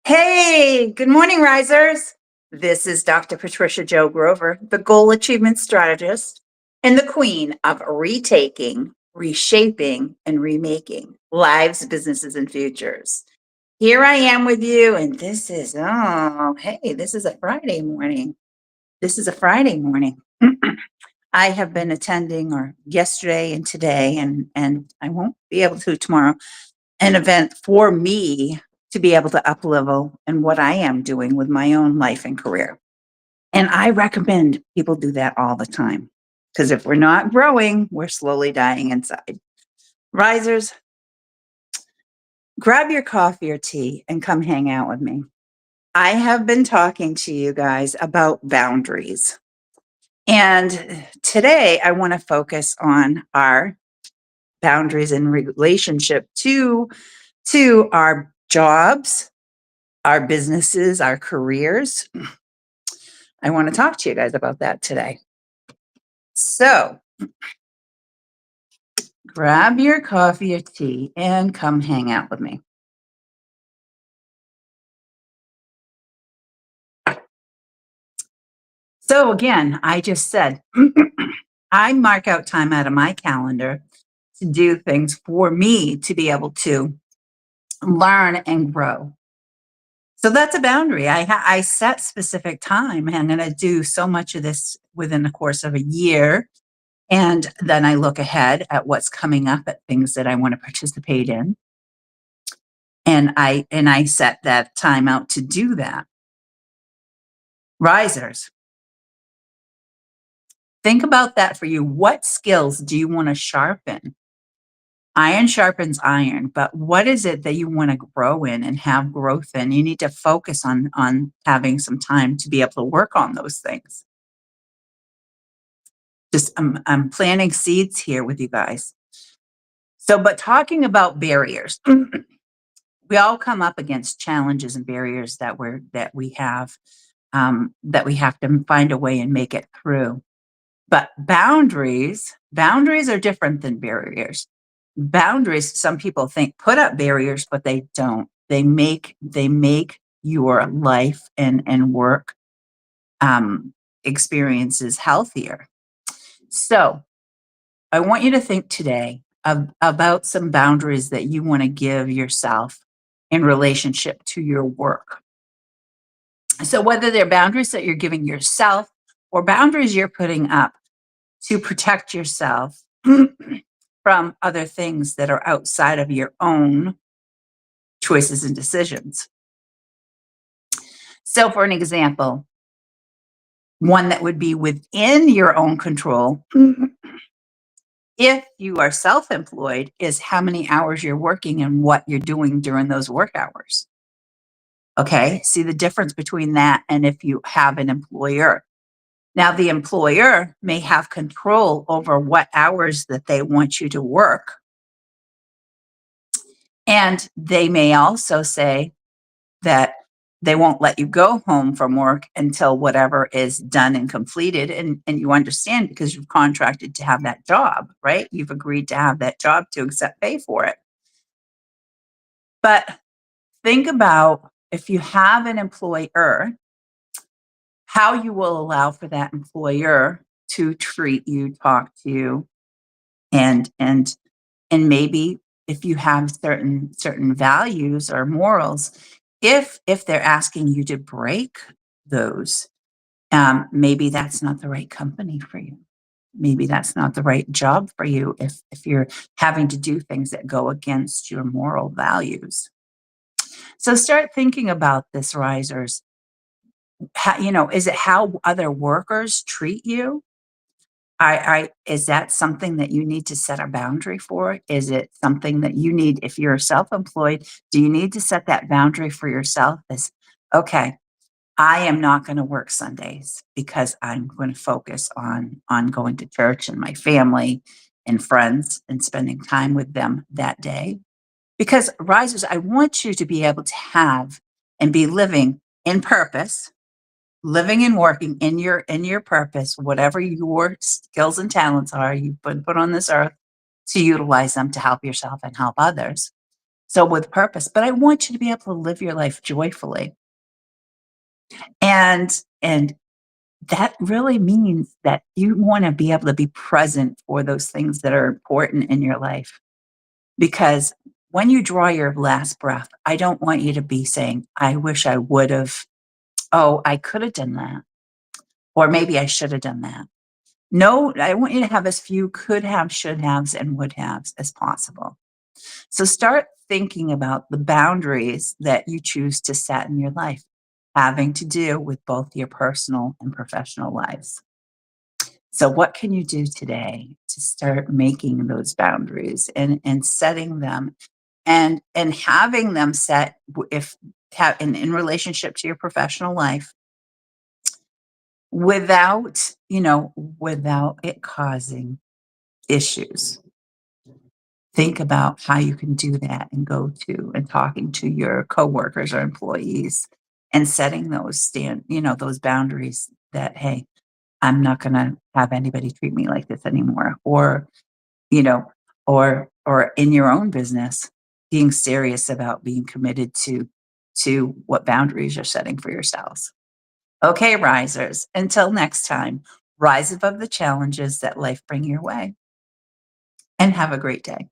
Hey, good morning, risers. This is Dr. Patricia Joe Grover, the goal achievement strategist and the queen of retaking, reshaping, and remaking lives, businesses, and futures. Here I am with you, and this is a Friday morning. This is a Friday morning. I have been attending, or yesterday and today, and I won't be able to tomorrow, an event for me to be able to up level in what I am doing with my own life and career. And I recommend people do that all the time because if we're not growing, we're slowly dying inside. Risers, grab your coffee or tea and come hang out with me. I have been talking to you guys about boundaries. And today I want to focus on our boundaries in relationship to our jobs, our businesses, our careers. I want to talk to you guys about that today. So grab your coffee or tea and come hang out with me. So again, I just said, I mark out time out of my calendar to do things for me to be able to learn and grow. So that's a boundary. I set specific time. I'm going to do so much of this within the course of a year. And then I look ahead at what's coming up, at things that I want to participate in. And I set that time out to do that. Risers, think about that for you. What skills do you want to sharpen? Iron sharpens iron, but what is it that you want to grow in and have growth in? You need to focus on having some time to be able to work on those things. Just I'm planting seeds here with you guys. So, but talking about barriers, we all come up against challenges and barriers that we have to find a way and make it through. But boundaries are different than barriers. Boundaries, some people think put up barriers, but they don't. They make your life and work experiences healthier. So I want you to think today about some boundaries that you want to give yourself in relationship to your work. So whether they're boundaries that you're giving yourself or boundaries you're putting up to protect yourself from other things that are outside of your own choices and decisions. So for an example, one that would be within your own control, if you are self-employed, is how many hours you're working and what you're doing during those work hours. Okay, see the difference between that and if you have an employer. Now, the employer may have control over what hours that they want you to work. And they may also say that they won't let you go home from work until whatever is done and completed. And you understand because you've contracted to have that job, right? You've agreed to have that job to accept pay for it. But think about if you have an employer, how you will allow for that employer to treat you, talk to you, and maybe if you have certain values or morals, if they're asking you to break those, maybe that's not the right company for you. Maybe that's not the right job for you if you're having to do things that go against your moral values. So start thinking about this, risers. Is it how other workers treat you? Is that something that you need to set a boundary for? Is it something that you need, if you're self-employed, do you need to set that boundary for yourself as, okay, I am not going to work Sundays because I'm going to focus on going to church and my family and friends and spending time with them that day. Because risers, I want you to be able to have and be living in purpose, living and working in your purpose, whatever your skills and talents are, you've been put on this earth to utilize them to help yourself and help others. So with purpose, but I want you to be able to live your life joyfully. And that really means that you want to be able to be present for those things that are important in your life. Because when you draw your last breath, I don't want you to be saying, I wish I would have, oh, I could have done that, or maybe I should have done that. No, I want you to have as few could have, should haves, and would haves as possible. So start thinking about the boundaries that you choose to set in your life, having to do with both your personal and professional lives. So what can you do today to start making those boundaries and setting them and having them set if in relationship to your professional life without, without it causing issues. Think about how you can do that and go to and talking to your coworkers or employees and setting those boundaries that, hey, I'm not gonna have anybody treat me like this anymore. Or, you know, or in your own business, being serious about being committed to what boundaries you're setting for yourselves. Okay, risers, until next time, rise above the challenges that life bring your way and have a great day.